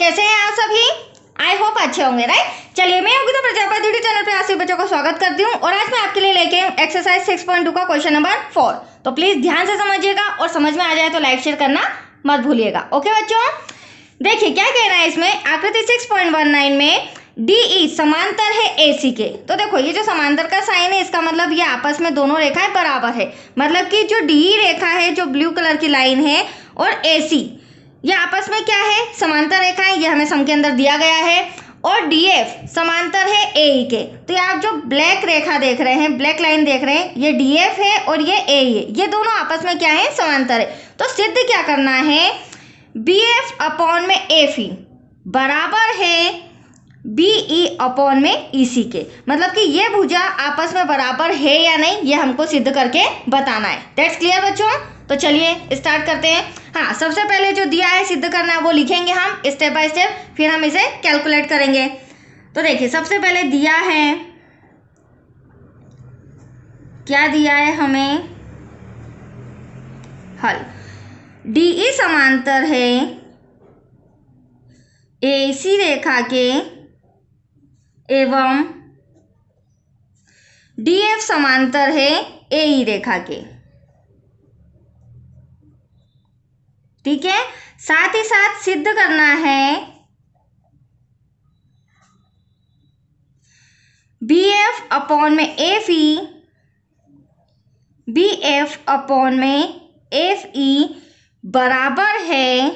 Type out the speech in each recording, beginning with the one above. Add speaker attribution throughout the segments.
Speaker 1: कैसे हैं आप सभी? आई होप अच्छे होंगे, राइट। चलिए, मैं योगिता प्रजापति यूट्यूब चैनल पे आप सभी बच्चों का स्वागत करती हूँ और आज मैं आपके लिए लेके एक्सरसाइज 6.2 का क्वेश्चन नंबर 4। तो प्लीज ध्यान से समझिएगा और समझ में आ जाए तो लाइक शेयर करना मत भूलिएगा। ओके बच्चों, देखिए क्या कह रहा है इसमें। आकृति 6.19 में DE समांतर है AC के। तो देखो ये जो समांतर का साइन है इसका मतलब ये आपस में दोनों रेखाएं बराबर है। मतलब कि जो DE रेखा है, जो ब्लू कलर की लाइन है, और AC ये आपस में क्या है, समांतर रेखा है। ये हमें सम के अंदर दिया गया है। और DF समांतर है AE के। तो ये आप जो ब्लैक रेखा देख रहे हैं, ब्लैक लाइन देख रहे हैं, ये DF है और ये AE है। ये दोनों आपस में क्या है, समांतर है। तो सिद्ध क्या करना है, BF अपॉन में AFE बराबर है BE अपॉन में EC के। मतलब कि ये भुजा आपस में बराबर है या नहीं, ये हमको सिद्ध करके बताना है। दैट्स क्लियर बच्चों। तो चलिए स्टार्ट करते हैं। हाँ, सबसे पहले जो दिया है सिद्ध करना है वो लिखेंगे हम स्टेप बाय स्टेप, फिर हम इसे कैलकुलेट करेंगे। तो देखिए सबसे पहले दिया है, क्या दिया है हमें, हल। DE समांतर है AC रेखा के एवं DF समांतर है AE रेखा के। ठीक है, साथ ही साथ सिद्ध करना है BF अपॉन में AFE, BF अपॉन में FE बराबर है,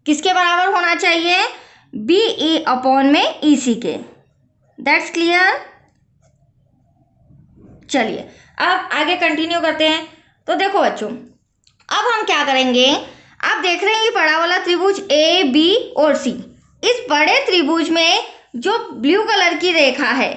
Speaker 1: किसके बराबर होना चाहिए, BE अपॉन में EC के। That's clear. चलिए अब आगे कंटिन्यू करते हैं। तो देखो बच्चों, अब हम क्या करेंगे, आप देख रहे हैं ये बड़ा वाला त्रिभुज AB और C। इस बड़े त्रिभुज में जो ब्लू कलर की रेखा है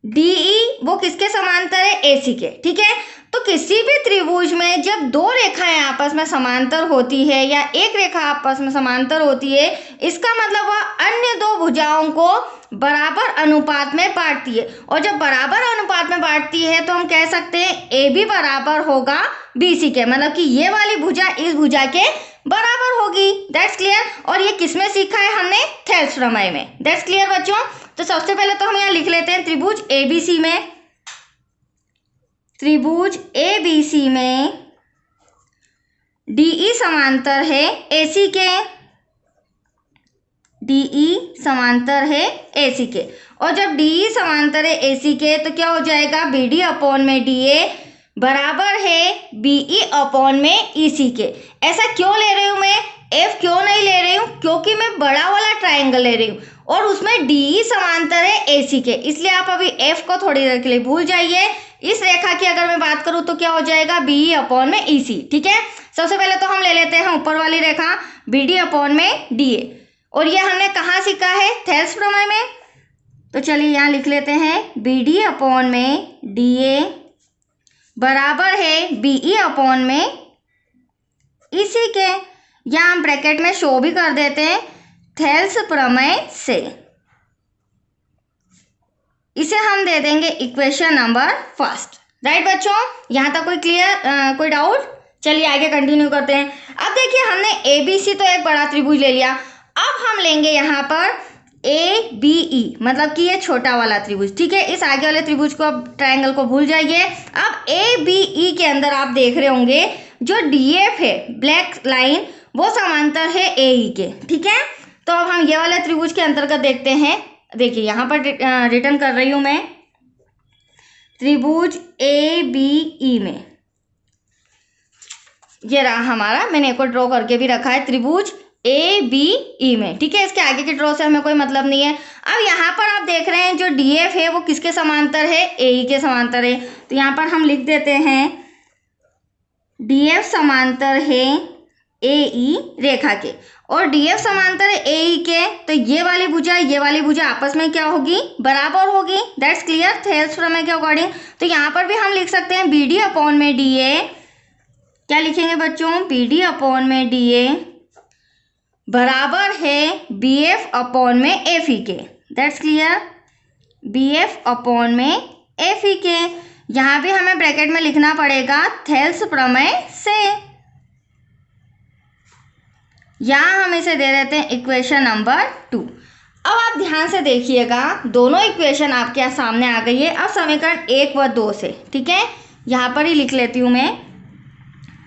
Speaker 1: DE वो किसके समांतर है, AC के। ठीक है, तो किसी भी त्रिभुज में जब दो रेखाएं आपस में समांतर होती है या एक रेखा आपस में समांतर होती है, इसका मतलब वह अन्य दो भुजाओं को बराबर अनुपात में बांटती है। और जब बराबर अनुपात में बांटती है तो हम कह सकते हैं AB बराबर होगा BC के। मतलब कि ये वाली भुजा इस भुजा के बराबर होगी। That's clear. और ये किसमें सीखा है हमने, थेल्स प्रमेय में। दैट्स क्लियर बच्चों। तो सबसे पहले तो हम यहाँ लिख लेते हैं त्रिभुज ABC में, त्रिभुज ABC में DE समांतर है AC के, DE समांतर है AC के। और जब DE समांतर है AC के तो क्या हो जाएगा, BD अपॉन में DA बराबर है BE अपॉन में EC के। ऐसा क्यों ले रही हूं मैं, F क्यों नहीं ले रही हूं, क्योंकि मैं बड़ा वाला ट्राइंगल ले रही हूं और उसमें DE समांतर है AC के, इसलिए आप अभी F को थोड़ी देर के लिए भूल जाइए। इस रेखा की अगर मैं बात करूं तो क्या हो जाएगा, BE अपॉन में EC। ठीक है, सबसे पहले तो हम ले लेते हैं ऊपर वाली रेखा BD अपॉन में DA। और ये हमने कहाँ सीखा है, थेल्स प्रमेय में। तो चलिए यहाँ लिख लेते हैं BD अपॉन में DA बराबर है BE अपॉन में EC के। यहाँ हम ब्रैकेट में शो भी कर देते हैं थेल्स प्रमेय से। इसे हम दे देंगे इक्वेशन नंबर फर्स्ट। राइट बच्चों, यहाँ तक कोई क्लियर, कोई डाउट? चलिए आगे कंटिन्यू करते हैं। अब देखिए हमने ABC तो एक बड़ा त्रिभुज ले लिया, अब हम लेंगे यहाँ पर ABE, मतलब कि ये छोटा वाला त्रिभुज। ठीक है, इस आगे वाले त्रिभुज को, अब ट्रायंगल को भूल जाइए। अब ABE के अंदर आप देख रहे होंगे जो DF है, ब्लैक लाइन, वो समांतर है AE के। ठीक है, तो अब हम ये वाले त्रिभुज के अंतर्गत देखते हैं। देखिए यहाँ पर रिटर्न कर रही हूं मैं, त्रिभुज ABE में ये रहा हमारा, मैंने एक और ड्रॉ करके भी रखा है त्रिभुज ABE में। ठीक है, इसके आगे के ड्रॉ से हमें कोई मतलब नहीं है। अब यहाँ पर आप देख रहे हैं जो DF है वो किसके समांतर है, AE के समांतर है। तो यहाँ पर हम लिख देते हैं DF समांतर है AE रेखा के, और DF समांतर है AE के, तो ये वाली भुजा आपस में क्या होगी, बराबर होगी। दैट्स क्लियर, थेल्स प्रमेय के अकॉर्डिंग। तो यहाँ पर भी हम लिख सकते हैं BD अपॉन में DA, क्या लिखेंगे बच्चों, BD अपॉन में DA बराबर है BF अपॉन में FE के। दैट्स क्लियर, BF अपॉन में FE के। यहाँ भी हमें ब्रैकेट में लिखना पड़ेगा थेल्स प्रमेय से। यहाँ हम इसे दे देते हैं इक्वेशन नंबर 2। अब आप ध्यान से देखिएगा, दोनों इक्वेशन आपके सामने आ गई है। अब समीकरण 1 व 2 से, ठीक है, यहाँ पर ही लिख लेती हूँ मैं,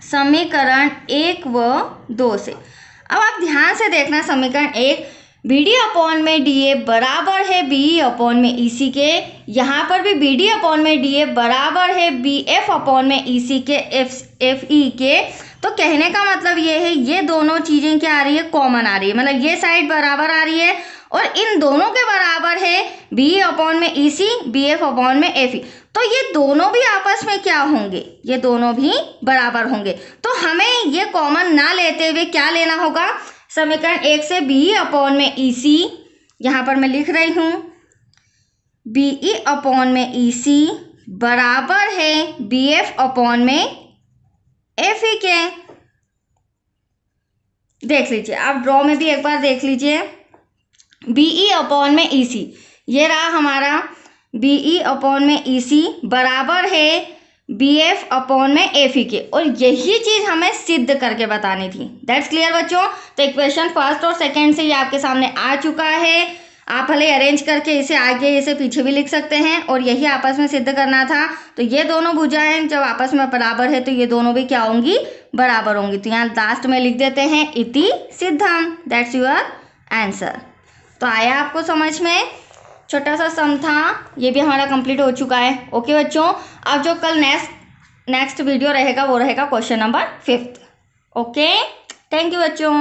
Speaker 1: समीकरण 1 व 2 से। अब आप ध्यान से देखना, समीकरण 1, बी डी अपॉन में डी ए बराबर है बी ई अपॉन में ई सी के। यहाँ पर भी बी डी अपॉन में डी ए बराबर है बी एफ अपॉन में ई सी के, एफ ई के। तो कहने का मतलब ये है, ये दोनों चीज़ें क्या आ रही है, कॉमन आ रही है, मतलब ये साइड बराबर आ रही है और इन दोनों के बराबर है बी ई अपॉन में ई सी, बी एफ अपॉन में एफ ई। तो ये दोनों भी आपस में क्या होंगे, ये दोनों भी बराबर होंगे। तो हमें ये कॉमन ना लेते हुए क्या लेना होगा, समीकरण 1 से बी ई अपॉन में ई सी, यहाँ पर मैं लिख रही हूँ बी ई अपॉन में ई सी बराबर है बी एफ अपॉन में एफ ई के। देख लीजिए, आप ड्रॉ में भी एक बार देख लीजिए, बी ई अपॉन में ई सी, ये रहा हमारा बी ई अपॉन में ई सी बराबर है बी एफ अपॉन में एफ ई के, और यही चीज़ हमें सिद्ध करके बतानी थी। दैट्स क्लियर बच्चों। तो इक्वेशन फर्स्ट और सेकंड से ये आपके सामने आ चुका है। आप भले अरेंज करके इसे आगे इसे पीछे भी लिख सकते हैं, और यही आपस में सिद्ध करना था। तो ये दोनों भुजाएं जब आपस में बराबर है तो ये दोनों भी क्या होंगी, बराबर होंगी। तो यहाँ लास्ट में लिख देते हैं इति सिद्धम, दैट्स योर आंसर। तो आया आपको समझ में, छोटा सा सम था, ये भी हमारा कंप्लीट हो चुका है। ओके बच्चों, अब जो कल नेक्स्ट वीडियो रहेगा वो रहेगा question number 5। Okay, thank you बच्चों।